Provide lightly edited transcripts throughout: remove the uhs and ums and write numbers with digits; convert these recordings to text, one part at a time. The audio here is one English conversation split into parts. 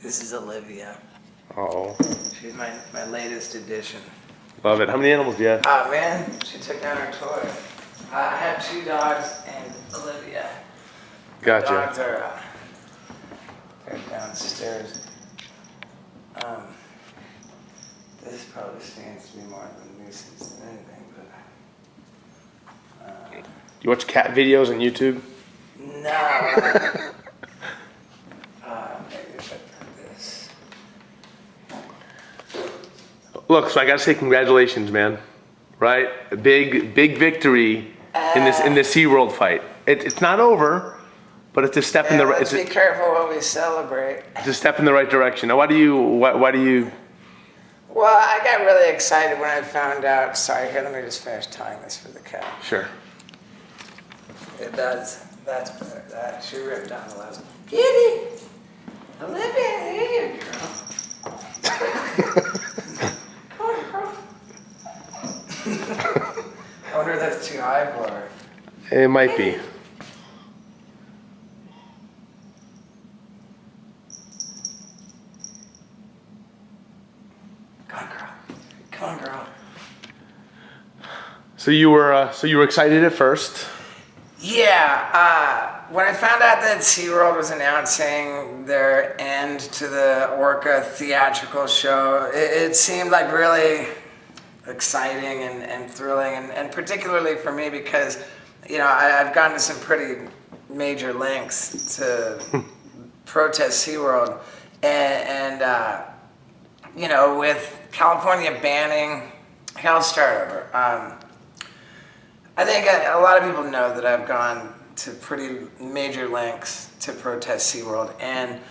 This is Olivia. Uh-oh. She's my latest addition. Love it. How many animals do you have? Oh man, she took down her toy. I have 2 dogs and Olivia. Gotcha. The dogs are they're downstairs. This probably stands to be more of a nuisance than anything, but You watch cat videos on YouTube? no. Maybe if I put this. Look, so I gotta say congratulations, man. Right? A big victory in this SeaWorld fight. It's not over, but it's a step in the right. Let's be careful what we celebrate. It's a step in the right direction. Now, why do you? Well, I got really excited when I found out. Sorry, here, let me just finish tying this for the cat. Sure. It does. That's better. That she ripped down the last one. Kitty! Olivia, here you girl. Come on, girl. I wonder if that's too high for her. It might be. Come on, girl. Come on, girl. So you were excited at first. Yeah, when I found out that SeaWorld was announcing their end to the Orca theatrical show, it seemed like really exciting and thrilling, and particularly for me because, you know, I've gone to some pretty major lengths to protest SeaWorld, and you know, with California banning, I'll start over. I think a lot of people know that I've gone to pretty major lengths to protest SeaWorld, and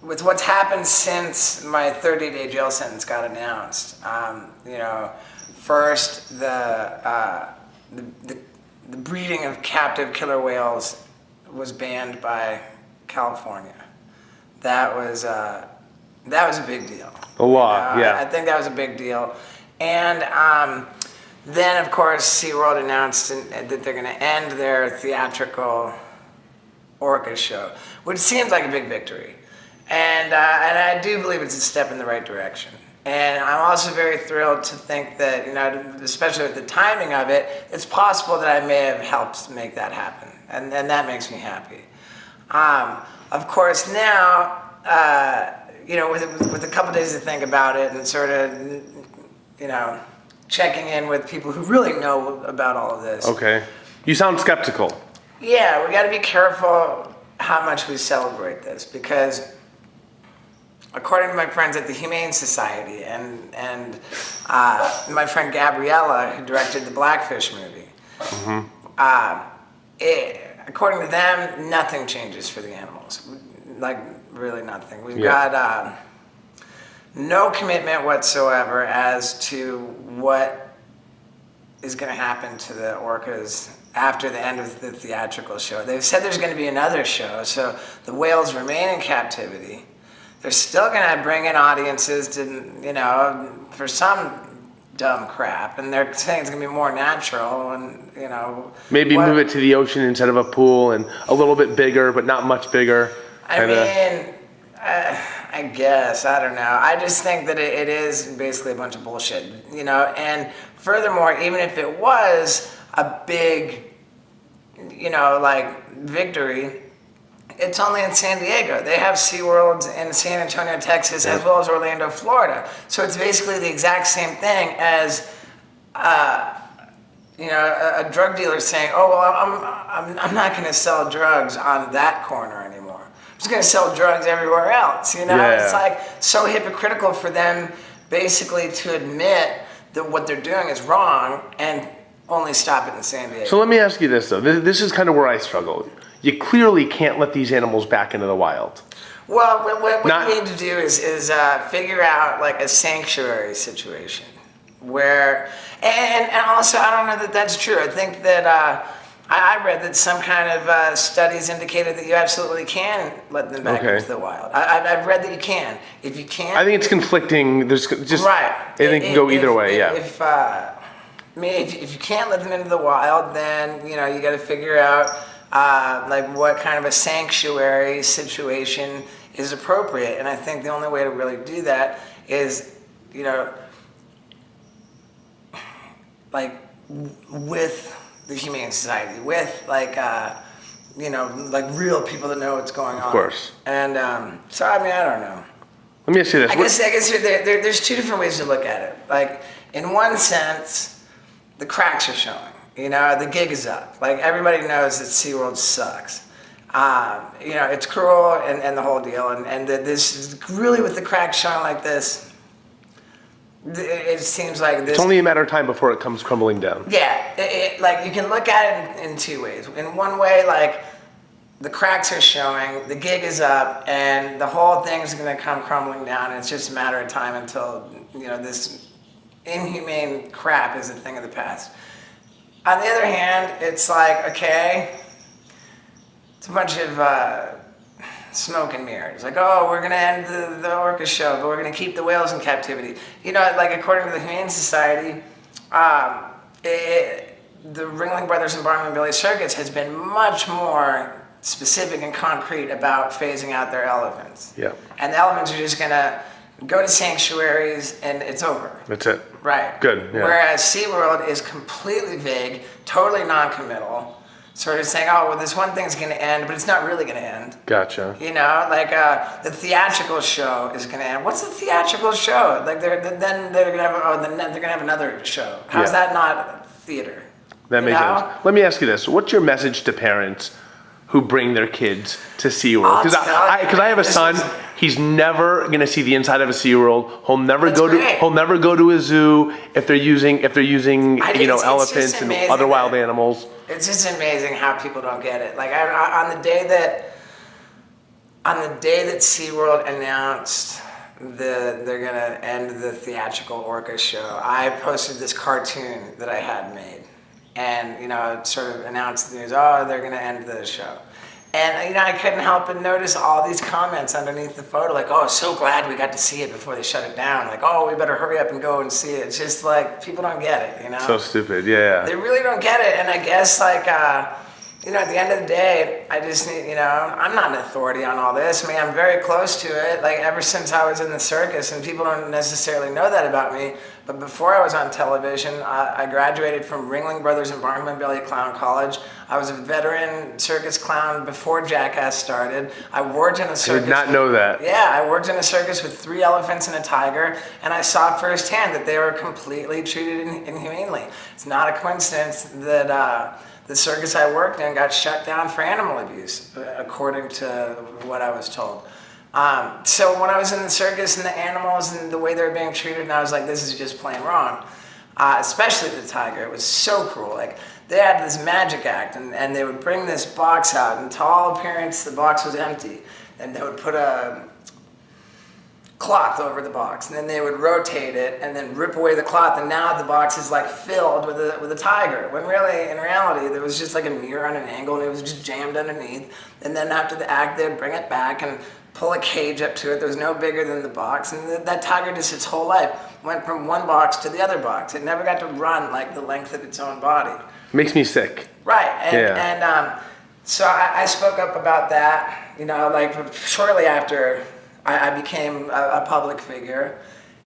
with what's happened since my 30-day jail sentence got announced, you know, first the breeding of captive killer whales was banned by California. That was a big deal. A lot, yeah. I think that was a big deal, and then, of course, SeaWorld announced that they're going to end their theatrical Orca show, which seems like a big victory. And I do believe it's a step in the right direction. And I'm also very thrilled to think that, you know, especially with the timing of it, it's possible that I may have helped make that happen. And that makes me happy. Of course, now, you know, with a couple days to think about it and sort of, you know, checking in with people who really know about all of this. Okay. You sound skeptical. Yeah, we got to be careful how much we celebrate this, because according to my friends at the Humane Society and my friend Gabriella, who directed the Blackfish movie, according to them, nothing changes for the animals. Like, really nothing. We've got no commitment whatsoever as to what is going to happen to the orcas after the end of the theatrical show. They've said there's going to be another show, so the whales remain in captivity. They're still going to bring in audiences to, you know, for some dumb crap, and they're saying it's going to be more natural, and, you know. Maybe move it to the ocean instead of a pool, and a little bit bigger, but not much bigger. I mean, I guess, I don't know. I just think that it is basically a bunch of bullshit, you know, and furthermore, even if it was a big, you know, like, victory, it's only in San Diego. They have SeaWorlds in San Antonio, Texas, as well as Orlando, Florida. So it's basically the exact same thing as, you know, a drug dealer saying, oh, well, I'm not going to sell drugs on that corner anymore. I'm just going to sell drugs everywhere else, you know? Yeah. It's like so hypocritical for them basically to admit that what they're doing is wrong and only stop it in San Diego. So let me ask you this, though. This is kind of where I struggle. You clearly can't let these animals back into the wild. Well, what you need to do is figure out like a sanctuary situation where, and also I don't know that that's true. I think that I read that some kind of studies indicated that you absolutely can let them back into the wild. I've read that you can. If you can't, I think it's conflicting. There's just right. It can go either way. Yeah. If you can't let them into the wild, then you know you got to figure out like what kind of a sanctuary situation is appropriate. And I think the only way to really do that is, you know, like with the Humane Society, with like, you know, like real people that know what's going on. Of course. And so, I mean, I don't know. Let me ask you this. I guess there's two different ways to look at it. Like, in one sense, the cracks are showing. You know, the gig is up. Like, everybody knows that SeaWorld sucks. You know, it's cruel and the whole deal. And this is really, with the cracks showing like this, it seems like this. It's only a matter of time before it comes crumbling down. Yeah, like you can look at it in two ways. In one way, like the cracks are showing, the gig is up, and the whole thing's going to come crumbling down. And it's just a matter of time until, you know, this inhumane crap is a thing of the past. On the other hand, it's like, okay, it's a bunch of smoke and mirrors. Like, oh, we're going to end the orca show, but we're going to keep the whales in captivity. You know, like, according to the Humane Society, the Ringling Brothers and Barnum and Bailey Circus has been much more specific and concrete about phasing out their elephants. Yeah. And the elephants are just going to go to sanctuaries and it's over. That's it. Right. Good. Yeah. Whereas SeaWorld is completely vague, totally non-committal. Sort of saying, oh, well, this one thing's going to end, but it's not really going to end. Gotcha. You know, like the theatrical show is going to end. What's the theatrical show? Like then they're going to have they're going to have another show. How's that not theater? That makes sense. Let me ask you this: what's your message to parents who bring their kids to SeaWorld? Because I have a son. He's never going to see the inside of a SeaWorld. He'll never go to a zoo if they're using you know, elephants and other wild animals. It's just amazing how people don't get it. Like on the day that SeaWorld announced they're gonna end the theatrical orca show, I posted this cartoon that I had made, and you know, it sort of announced the news. Oh, they're gonna end the show. And you know, I couldn't help but notice all these comments underneath the photo, like, "Oh, so glad we got to see it before they shut it down." Like, "Oh, we better hurry up and go and see it." It's just like people don't get it, you know. So stupid, yeah. They really don't get it, and I guess like, you know, at the end of the day, I just need, you know, I'm not an authority on all this. I mean, I'm very close to it. Like ever since I was in the circus, and people don't necessarily know that about me. But before I was on television, I graduated from Ringling Brothers and Barnum and Bailey Clown College. I was a veteran circus clown before Jackass started. I worked in a circus. I did not know that. Yeah, I worked in a circus with 3 elephants and a tiger, and I saw firsthand that they were completely treated inhumanely. It's not a coincidence that the circus I worked in got shut down for animal abuse, according to what I was told. So when I was in the circus and the animals and the way they were being treated, and I was like, this is just plain wrong. Especially the tiger, it was so cruel. Like they had this magic act, and they would bring this box out, and to all appearance, the box was empty. And they would put a cloth over the box, and then they would rotate it and then rip away the cloth, and now the box is like filled with a tiger, when really in reality there was just like a mirror on an angle and it was just jammed underneath. And then after the act they'd bring it back and pull a cage up to it that was no bigger than the box, and that tiger just its whole life went from one box to the other box. It never got to run like the length of its own body. Makes me sick. Right. And so I spoke up about that, you know, like shortly after I became a public figure,